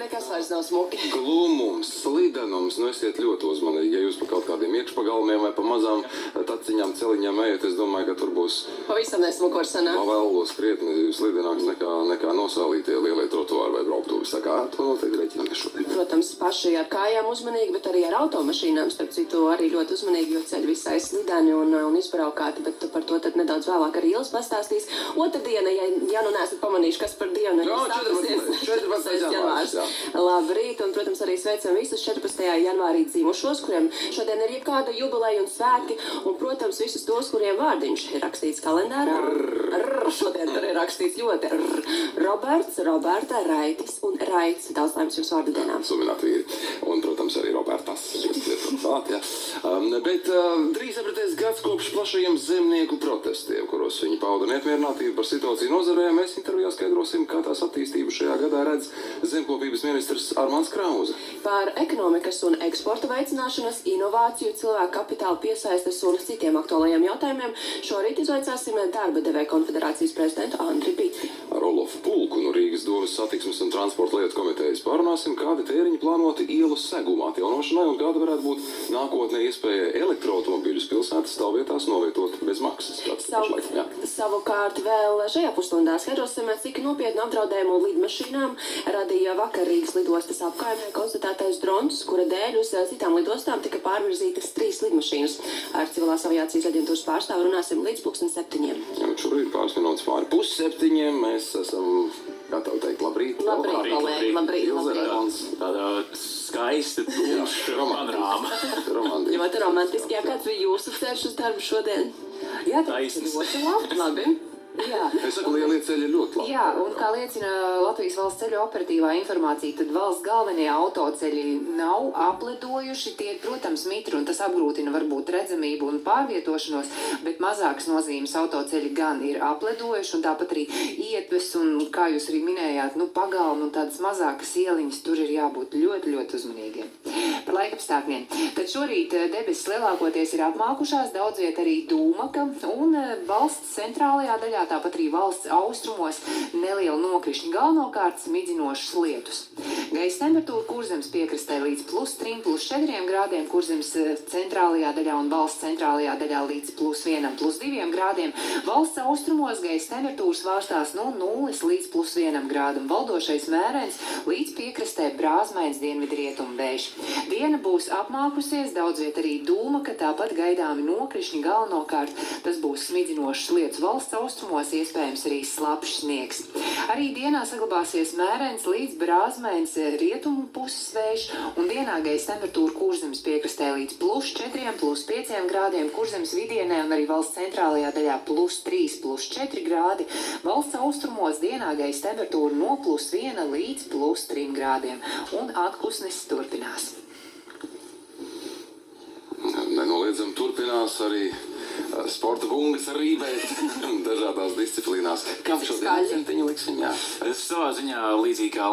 nekas vairs nav smuki. Glumums, slidenums, nu esiet ļoti uzmanīgi. Ja jūs pa kaut kādiem iekšpagalmiem vai pa mazām taciņām, celiņām ejat, es domāju, ka tur būs Pavisam nesmuki var sanākt. vēl krietni slidenāks nekā nosālītie lielie trotuāri vai brauktuvis. Tā kā to noteikti reķinamies šodien. Protams, paši ar kājām uzmanīgi, bet arī ar automašīnām, starp citu, arī ļoti uzmanīgi, jo ceļi visai slideni un izbraukāti, bet par to tad nedaudz vēlāk arī Ilis pastāstīs. Otrdiena, ja nu neesat pamanījuši, kas par dienu ir sākusies. 14. janvārs. Labrīt, un, protams, arī sveicam visus 14. janvārī dzīvošos, kuriem šodien ir jebkāda jubileja un svētki, un, protams, visus tos, kuriem vārdiņš ir rakstīts kalendārā. Šodien tur ir rakstīts ļoti Roberts, Roberta, Raitis un Raits. Daudz laimes jums vārdu dienā. Sumināt vīri. Un, protams, arī Robertas. Bet drīz apritēs gads kopš plašajiem zemnieku protestiem, kuros viņi pauda neapmierinātību par situāciju nozarē. Mēs intervijā skaidrosim, kā tās attīstību šajā gadā redz zemkopības ministrs Armands Krauze. Par ekonomikas un eksporta veicināšanas, inovāciju, cilvēku kapitāla piesaistes un citiem aktuālajiem jautājumiem šorīt izvaicāsim darba devēja konfederācijas prezidentu Andri Bitri. Ar Olofu Pulku no Rīgas domas satiksmes un transporta lietu komitejas pārunāsim, kādi tēriņi plānoti ielu seguma atjaunošanai un kāda varētu būt nākotnē iespēja elektroautomobīļus pilsētas stāvvietās novietot bez maksas. Savukārt vēl šajā pusstundā skaidrosim, cik nopietnu apdraudējumu lidmašīnām radīja vakar Rīgas lidostas apkaimē konstatētais drons, kura dēļ uz citām lidostām tika pārvirzītas 3 lidmašīnas. Ar civilās aviācijas aģentūras pārstāvu runāsim līdz 7:00. Šobrīd pāris minūtes pāri 6:30 mēs esam gatavi teikt labrīt. Labrīt. Tāda skaista, tumša panorāma. Ļoti romantiski. Kāds bija jūsu ceļš uz darbu šodien? Jā, Taisnas. Ļoti labi. jā. Es saku, lielie ceļi ir ļoti labi. Jā, un kā liecina Latvijas valsts ceļu operatīvā informācija, tad valsts galvenie autoceļi nav aplidojuši. Tie, protams, mitri, un tas apgrūtina varbūt redzamību un pārvietošanos, bet mazākas nozīmes autoceļi gan ir aplidojuši, un tāpat arī ietves, un kā jūs arī minējāt, pagalmi un tādas mazākas ieliņas, tur ir jābūt ļoti, ļoti uzmanīgiem. Par laikapstākļiem. Tad šorīt debesis lielākoties ir apmākušās, daudz viet arī dūmaka, un valsts centrālajā daļā, tāpat arī valsts austrumos neliela nokrišņa, galvenokārt smidzinošas lietus. Gaisa temperatūra Kurzemes piekrastē līdz +3, +4 grādiem, Kurzemes centrālajā daļā un valsts centrālajā daļā līdz +1, +2 grādiem. Valsts austrumos gaisa temperatūras svārstās no 0 līdz +1 grādam. Valdošais mērens līdz piekrastē brāzmains dienvidrietumu vējš. Diena būs apmākusies, daudz viet arī dūmaka, tāpat gaidāmi nokrišņi, galvenokārt tas būs smidzinošas lietus. Valsts austrumos iespējams arī slapjš sniegs. Arī dienā saglabāsies mērens līdz brāzmains rietumu puses vējš, un dienā gaisa temperatūra Kurzemes piekrastē līdz +4, +5 grādiem, Kurzemes vidienē un arī valsts centrālajā daļā +3, +4 grādi. Valsts austrumos dienā gaisa temperatūra no +1 līdz +3 grādiem, un atpūsnis turpinās. Nenoliedzami turpinās arī sporta bungas rībēt dažādās disciplīnās. Kā šodien centiņu liksiņā? Es savā ziņā līdzīgi kā